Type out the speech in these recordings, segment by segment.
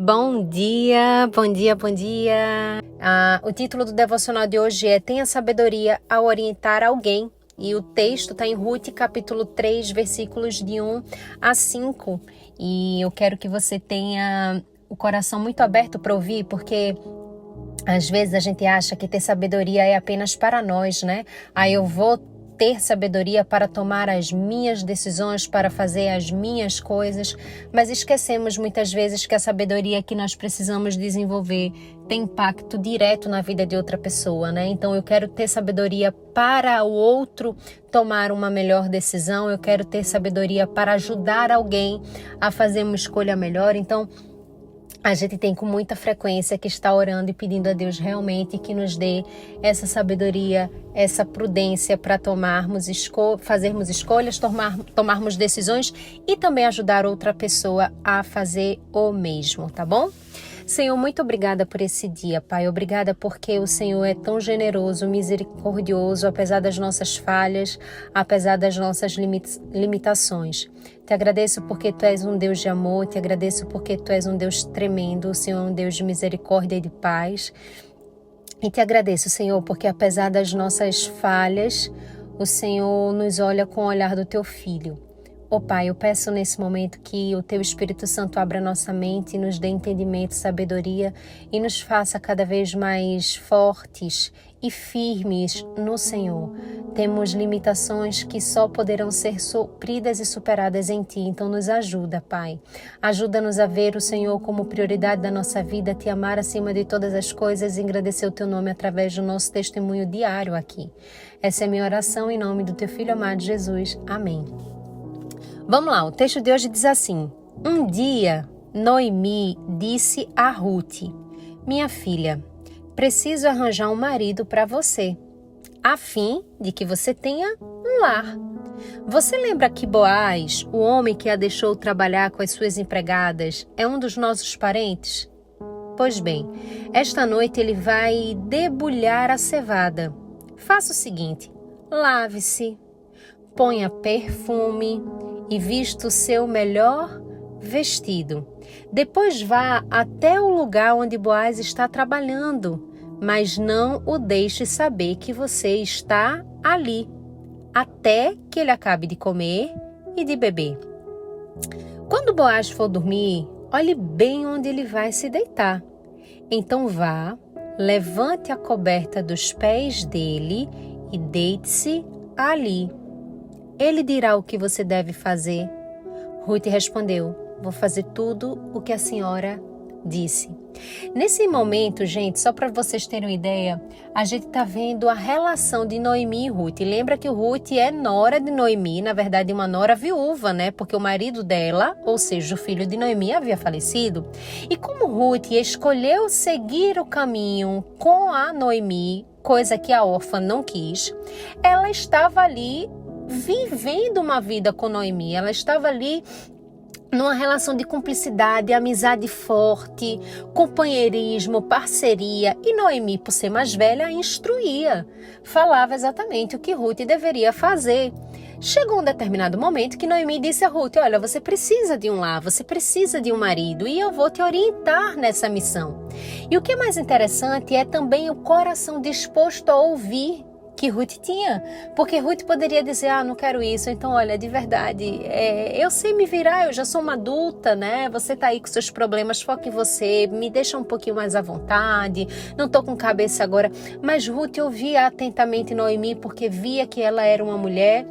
Bom dia, bom dia, bom dia. O título do devocional de hoje é Tenha sabedoria ao orientar alguém. E o texto está em Ruth, capítulo 3, versículos de 1 a 5. E eu quero que você tenha o coração muito aberto para ouvir, porque às vezes a gente acha que ter sabedoria é apenas para nós, né? Aí eu vou ter sabedoria para tomar as minhas decisões, para fazer as minhas coisas, mas esquecemos muitas vezes que a sabedoria que nós precisamos desenvolver tem impacto direto na vida de outra pessoa, né? Então eu quero ter sabedoria para o outro tomar uma melhor decisão, eu quero ter sabedoria para ajudar alguém a fazer uma escolha melhor. Então a gente tem com muita frequência que estar orando e pedindo a Deus realmente que nos dê essa sabedoria, essa prudência para fazermos escolhas, tomarmos decisões e também ajudar outra pessoa a fazer o mesmo, tá bom? Senhor, muito obrigada por esse dia, Pai. Obrigada porque o Senhor é tão generoso, misericordioso, apesar das nossas falhas, apesar das nossas limitações. Te agradeço porque Tu és um Deus de amor, te agradeço porque Tu és um Deus tremendo, o Senhor é um Deus de misericórdia e de paz. E te agradeço, Senhor, porque apesar das nossas falhas, o Senhor nos olha com o olhar do Teu Filho. Pai, eu peço nesse momento que o Teu Espírito Santo abra nossa mente, nos dê entendimento, sabedoria e nos faça cada vez mais fortes e firmes no Senhor. Temos limitações que só poderão ser supridas e superadas em Ti, então nos ajuda, Pai. Ajuda-nos a ver o Senhor como prioridade da nossa vida, Te amar acima de todas as coisas e engrandecer o Teu nome através do nosso testemunho diário aqui. Essa é a minha oração em nome do Teu Filho amado Jesus. Amém. Vamos lá, o texto de hoje diz assim: Um dia, Noemi disse a Ruth: Minha filha, preciso arranjar um marido para você, a fim de que você tenha um lar. Você lembra que Boaz, o homem que a deixou trabalhar com as suas empregadas, é um dos nossos parentes? Pois bem, esta noite ele vai debulhar a cevada. Faça o seguinte: lave-se, ponha perfume e vista o seu melhor vestido. Depois vá até o lugar onde Boaz está trabalhando, mas não o deixe saber que você está ali, até que ele acabe de comer e de beber. Quando Boaz for dormir, olhe bem onde ele vai se deitar. Então vá, levante a coberta dos pés dele e deite-se ali. Ele dirá o que você deve fazer. Ruth respondeu: Vou fazer tudo o que a senhora disse. Nesse momento, gente, só para vocês terem uma ideia, a gente está vendo a relação de Noemi e Ruth. Lembra que Ruth é nora de Noemi, na verdade uma nora viúva, né? Porque o marido dela, ou seja, o filho de Noemi, havia falecido. E como Ruth escolheu seguir o caminho com a Noemi, coisa que a órfã não quis, ela estava ali vivendo uma vida com Noemi. Ela estava ali numa relação de cumplicidade, amizade forte, companheirismo, parceria. E Noemi, por ser mais velha, a instruía. Falava exatamente o que Ruth deveria fazer. Chegou um determinado momento que Noemi disse a Ruth: Olha, você precisa de um lar, você precisa de um marido e eu vou te orientar nessa missão. E o que é mais interessante é também o coração disposto a ouvir que Ruth tinha, porque Ruth poderia dizer: não quero isso, então olha, de verdade, eu sei me virar, eu já sou uma adulta, né, você tá aí com seus problemas, foca em você, me deixa um pouquinho mais à vontade, não tô com cabeça agora. Mas Ruth ouvia atentamente Noemi, porque via que ela era uma mulher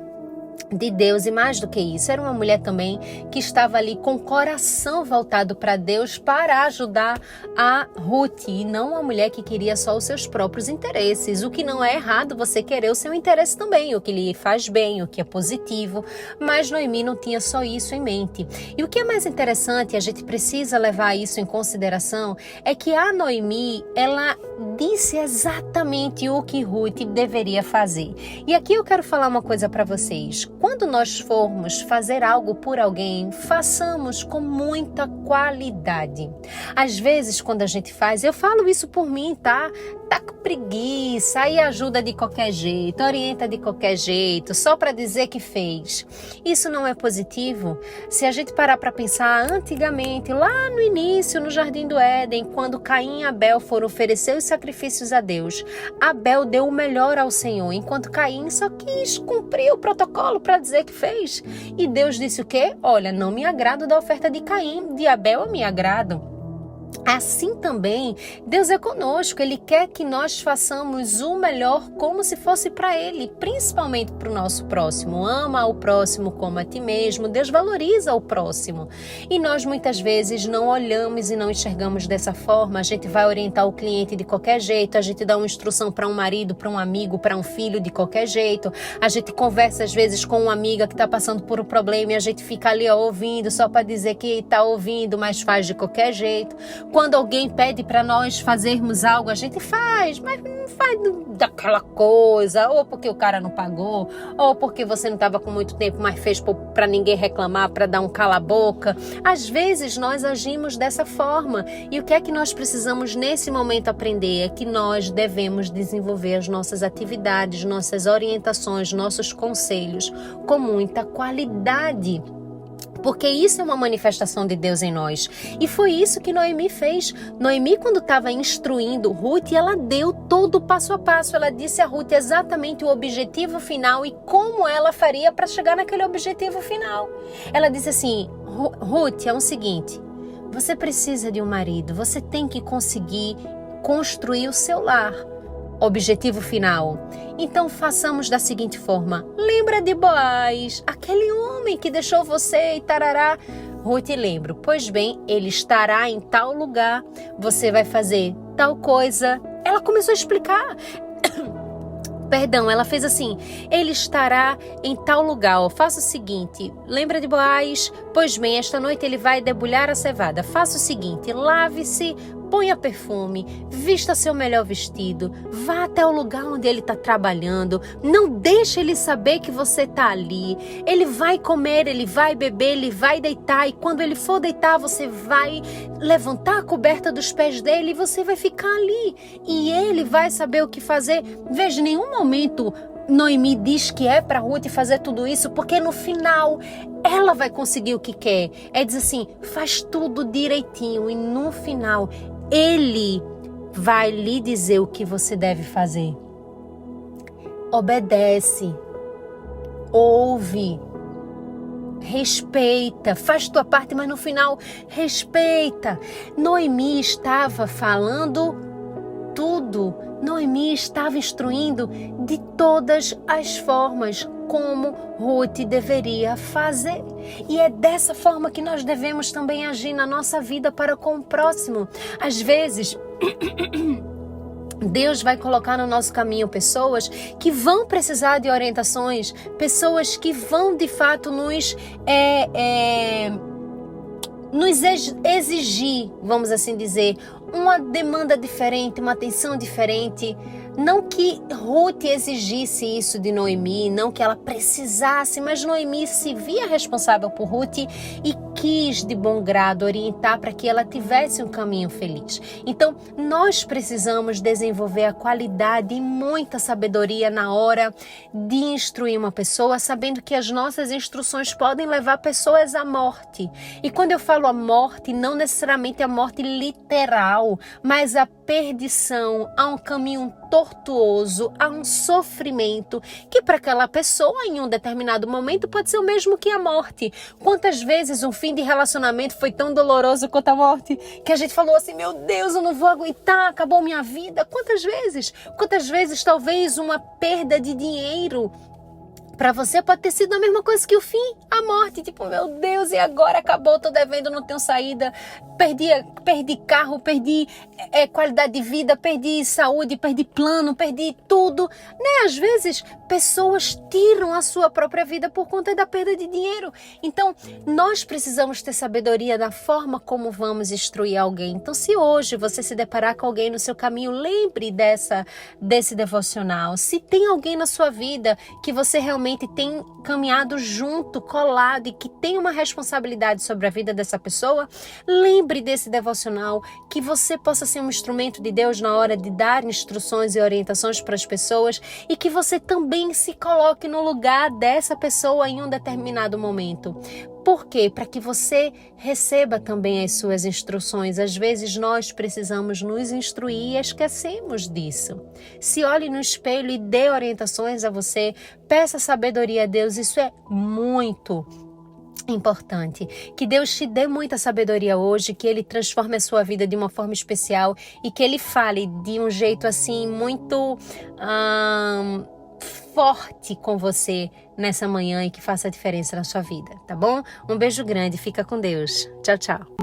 de Deus e mais do que isso, era uma mulher também que estava ali com o coração voltado para Deus para ajudar a Ruth e não uma mulher que queria só os seus próprios interesses, o que não é errado você querer o seu interesse também, o que lhe faz bem, o que é positivo, mas Noemi não tinha só isso em mente. E o que é mais interessante, a gente precisa levar isso em consideração, é que a Noemi, ela disse exatamente o que Ruth deveria fazer. E aqui eu quero falar uma coisa para vocês. quando nós formos fazer algo por alguém, façamos com muita qualidade. Às vezes, quando a gente faz, eu falo isso por mim, tá? Tá com preguiça, aí ajuda de qualquer jeito, orienta de qualquer jeito, só para dizer que fez. Isso não é positivo. Se a gente parar para pensar antigamente, lá no início, no Jardim do Éden, quando Caim e Abel foram oferecer os sacrifícios a Deus, Abel deu o melhor ao Senhor, enquanto Caim só quis cumprir o protocolo para dizer que fez. E Deus disse o quê? Olha, não me agrado da oferta de Caim, de Abel eu me agrado. Assim também, Deus é conosco, Ele quer que nós façamos o melhor como se fosse para Ele, principalmente para o nosso próximo. Ama o próximo como a ti mesmo, Deus valoriza o próximo. E nós muitas vezes não olhamos e não enxergamos dessa forma, a gente vai orientar o cliente de qualquer jeito, a gente dá uma instrução para um marido, para um amigo, para um filho de qualquer jeito, a gente conversa às vezes com uma amiga que está passando por um problema e a gente fica ali ouvindo só para dizer que está ouvindo, mas faz de qualquer jeito. Quando alguém pede para nós fazermos algo, a gente faz, mas não faz daquela coisa, ou porque o cara não pagou, ou porque você não estava com muito tempo, mas fez para ninguém reclamar, para dar um cala-boca. Às vezes nós agimos dessa forma. E o que é que nós precisamos nesse momento aprender? É que nós devemos desenvolver as nossas atividades, nossas orientações, nossos conselhos com muita qualidade. Porque isso é uma manifestação de Deus em nós. E foi isso que Noemi fez. Noemi, quando estava instruindo Ruth, ela deu todo o passo a passo. Ela disse a Ruth exatamente o objetivo final e como ela faria para chegar naquele objetivo final. Ela disse assim, Ruth, é o seguinte, você precisa de um marido, você tem que conseguir construir o seu lar. Objetivo final. Então façamos da seguinte forma. Lembra de Boaz, aquele homem que deixou você e tarará. Ruth, lembro. Pois bem, ele estará em tal lugar. Você vai fazer tal coisa. Ela começou a explicar. Perdão, ela fez assim, ele estará em tal lugar, faça o seguinte, lembra de Boaz? Pois bem, esta noite ele vai debulhar a cevada, faça o seguinte, lave-se, ponha perfume, vista seu melhor vestido, vá até o lugar onde ele está trabalhando, não deixe ele saber que você está ali, ele vai comer, ele vai beber, ele vai deitar e quando ele for deitar você vai levantar a coberta dos pés dele e você vai ficar ali e ele vai saber o que fazer. Veja, em nenhum momento Noemi diz que é para Ruth fazer tudo isso, porque no final ela vai conseguir o que quer. É dizer assim, faz tudo direitinho e no final ele vai lhe dizer o que você deve fazer. Obedece, ouve, respeita, faz tua parte, mas no final respeita. Noemi estava falando tudo. Noemi estava instruindo de todas as formas como Ruth deveria fazer. E é dessa forma que nós devemos também agir na nossa vida para com o próximo. Às vezes, Deus vai colocar no nosso caminho pessoas que vão precisar de orientações, pessoas que vão de fato nos exigir, vamos assim dizer, uma demanda diferente, uma atenção diferente. Não que Ruth exigisse isso de Noemi, não que ela precisasse, mas Noemi se via responsável por Ruth e quis de bom grado orientar para que ela tivesse um caminho feliz. Então, nós precisamos desenvolver a qualidade e muita sabedoria na hora de instruir uma pessoa, sabendo que as nossas instruções podem levar pessoas à morte. E quando eu falo a morte, não necessariamente a morte literal, mas a perdição, a um caminho tortuoso, a um sofrimento que para aquela pessoa em um determinado momento pode ser o mesmo que a morte. Quantas vezes um fim de relacionamento foi tão doloroso quanto a morte que a gente falou assim, meu Deus, eu não vou aguentar, acabou minha vida. Quantas vezes talvez uma perda de dinheiro para você pode ter sido a mesma coisa que o fim, a morte. Tipo, meu Deus, e agora acabou, tô devendo, não tenho saída. Perdi carro, perdi qualidade de vida, perdi saúde, perdi plano, perdi tudo. Né? Às vezes, pessoas tiram a sua própria vida por conta da perda de dinheiro. Então, nós precisamos ter sabedoria da forma como vamos instruir alguém. Então, se hoje você se deparar com alguém no seu caminho, lembre desse devocional. Se tem alguém na sua vida que você realmente realmente tem caminhado junto, colado e que tem uma responsabilidade sobre a vida dessa pessoa, lembre desse devocional, que você possa ser um instrumento de Deus na hora de dar instruções e orientações para as pessoas e que você também se coloque no lugar dessa pessoa em um determinado momento. Por quê? Para que você receba também as suas instruções. Às vezes nós precisamos nos instruir e esquecemos disso. Se olhe no espelho e dê orientações a você, peça sabedoria a Deus, isso é muito importante. Que Deus te dê muita sabedoria hoje, que Ele transforme a sua vida de uma forma especial e que Ele fale de um jeito assim muito forte com você nessa manhã e que faça a diferença na sua vida, tá bom? Um beijo grande, fica com Deus. Tchau, tchau.